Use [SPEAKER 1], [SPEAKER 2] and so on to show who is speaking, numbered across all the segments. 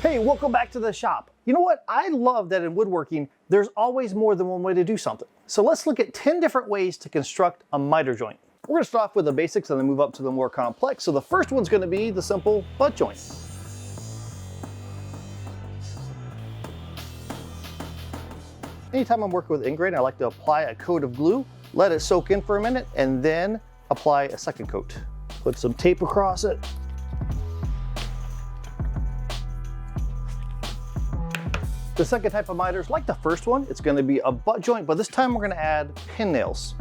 [SPEAKER 1] Hey, welcome back to the shop. You know what? I love that in woodworking, there's always more than one way to do something. So let's look at 10 different ways to construct a miter joint. We're gonna start off with the basics and then move up to the more complex. So the first one's gonna be the simple butt joint. Anytime I'm working with ingrain, I like to apply a coat of glue, let it soak in for a minute, and then apply a second coat. Put some tape across it. The second type of miter is like the first one. It's gonna be a butt joint, but this time we're gonna add pin nails.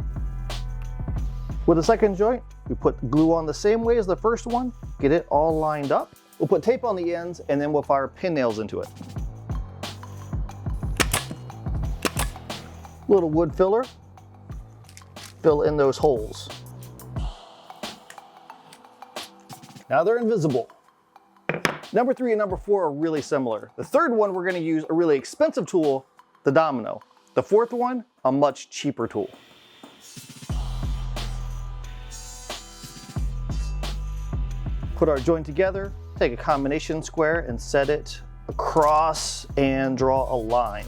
[SPEAKER 1] With the second joint, we put glue on the same way as the first one, get it all lined up. We'll put tape on the ends and then we'll fire pin nails into it. Little wood filler, fill in those holes. Now they're invisible. Number 3 and number 4 are really similar. The third one, we're gonna use a really expensive tool, the Domino. The fourth one, a much cheaper tool. Put our joint together, take a combination square and set it across and draw a line.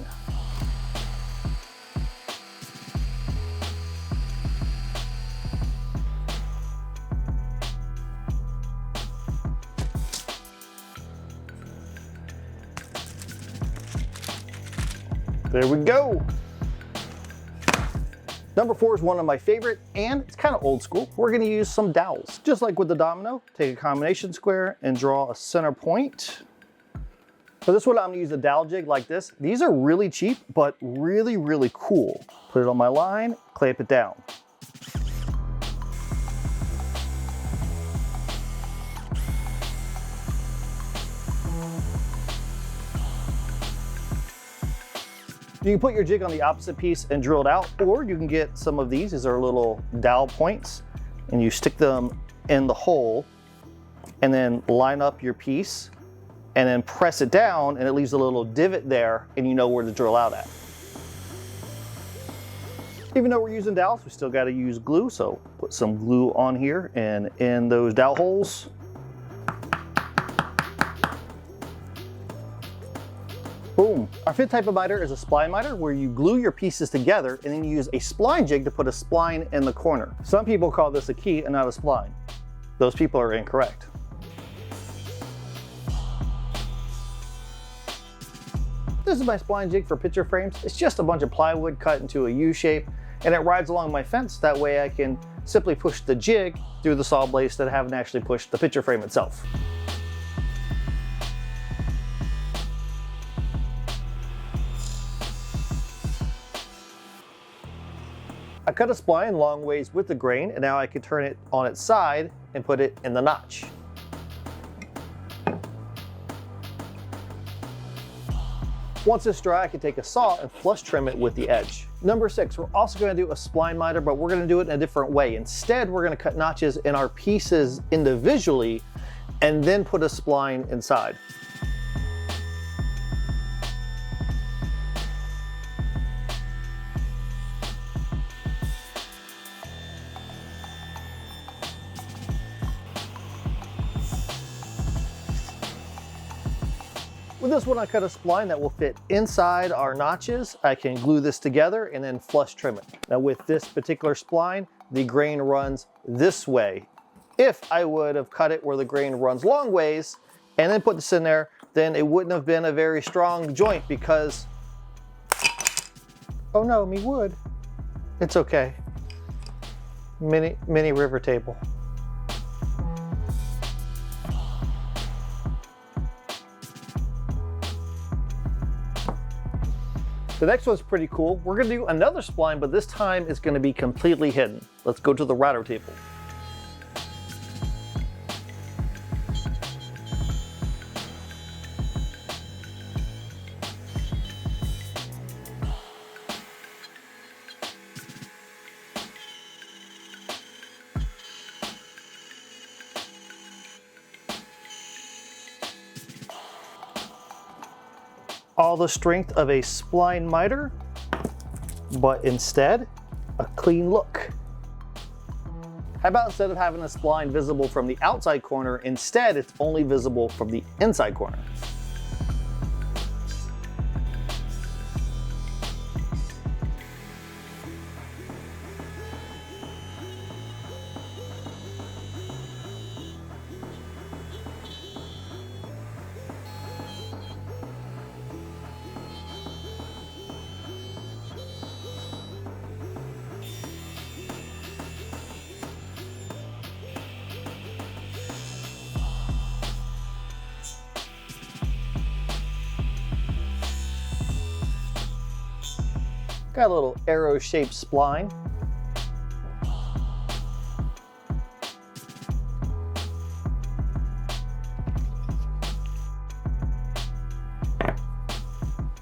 [SPEAKER 1] There we go. Number 4 is one of my favorite, and it's kind of old school. We're gonna use some dowels. Just like with the Domino, take a combination square and draw a center point. For this one, I'm gonna use a dowel jig like this. These are really cheap, but really, really cool. Put it on my line, clamp it down. You can put your jig on the opposite piece and drill it out, or you can get some of these. These are little dowel points, and you stick them in the hole and then line up your piece and then press it down, and it leaves a little divot there, and you know where to drill out at. Even though we're using dowels, we still got to use glue, so put some glue on here and in those dowel holes. Boom. Our fifth type of miter is a spline miter, where you glue your pieces together and then you use a spline jig to put a spline in the corner. Some people call this a key and not a spline. Those people are incorrect. This is my spline jig for picture frames. It's just a bunch of plywood cut into a U shape, and it rides along my fence. That way I can simply push the jig through the saw blade instead of having to actually push the picture frame itself. I cut a spline long ways with the grain, and now I can turn it on its side and put it in the notch. Once it's dry, I can take a saw and flush trim it with the edge. Number 6, we're also going to do a spline miter, but we're going to do it in a different way. Instead, we're going to cut notches in our pieces individually and then put a spline inside. With this one, I cut a spline that will fit inside our notches. I can glue this together and then flush trim it. Now with this particular spline, the grain runs this way. If I would have cut it where the grain runs long ways and then put this in there, then it wouldn't have been a very strong joint because, oh no, me wood. It's okay. Mini river table. The next one's pretty cool. We're gonna do another spline, but this time it's gonna be completely hidden. Let's go to the router table. All the strength of a spline miter, but instead a clean look. How about instead of having a spline visible from the outside corner, instead it's only visible from the inside corner? Got a little arrow-shaped spline.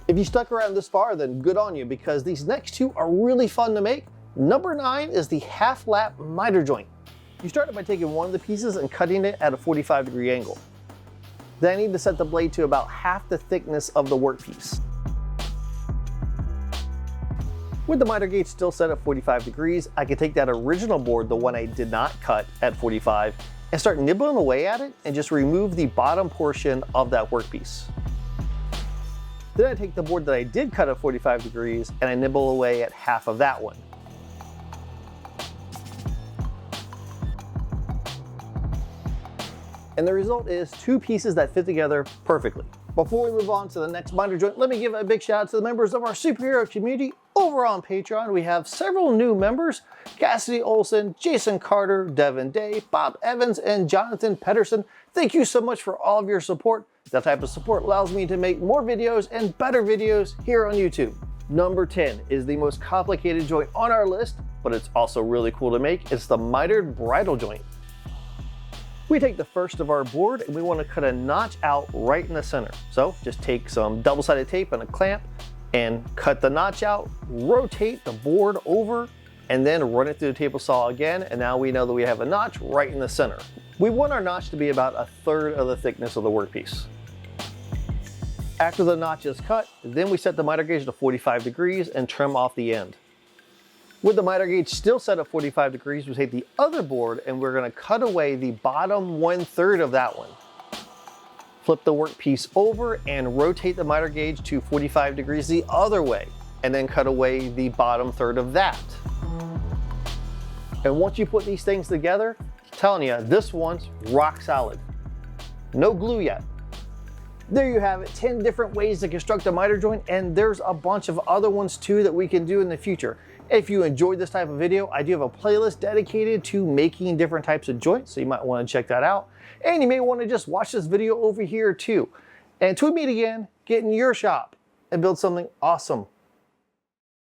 [SPEAKER 1] If you stuck around this far, then good on you, because these next two are really fun to make. Number 9 is the half-lap miter joint. You start by taking one of the pieces and cutting it at a 45-degree angle. Then I need to set the blade to about half the thickness of the workpiece. With the miter gauge still set at 45 degrees, I can take that original board, the one I did not cut at 45, and start nibbling away at it and just remove the bottom portion of that workpiece. Then I take the board that I did cut at 45 degrees and I nibble away at half of that one. And the result is two pieces that fit together perfectly. Before we move on to the next miter joint, let me give a big shout out to the members of our superhero community over on Patreon. We have several new members: Cassidy Olson, Jason Carter, Devin Day, Bob Evans, and Jonathan Pedersen. Thank you so much for all of your support. That type of support allows me to make more videos and better videos here on YouTube. Number 10 is the most complicated joint on our list, but it's also really cool to make. It's the mitered bridle joint. We take the first of our board and we want to cut a notch out right in the center. So just take some double-sided tape and a clamp and cut the notch out, rotate the board over, and then run it through the table saw again. And now we know that we have a notch right in the center. We want our notch to be about 1/3 of the thickness of the workpiece. After the notch is cut, then we set the miter gauge to 45 degrees and trim off the end. With the miter gauge still set at 45 degrees, we take the other board and we're going to cut away the bottom 1/3 of that one. Flip the workpiece over and rotate the miter gauge to 45 degrees the other way, and then cut away the bottom 1/3 of that. And once you put these things together, I'm telling you, this one's rock solid. No glue yet. There you have it, 10 different ways to construct a miter joint, and there's a bunch of other ones too that we can do in the future. If you enjoyed this type of video, I do have a playlist dedicated to making different types of joints, so you might want to check that out. And you may want to just watch this video over here too. And until we meet again, get in your shop and build something awesome.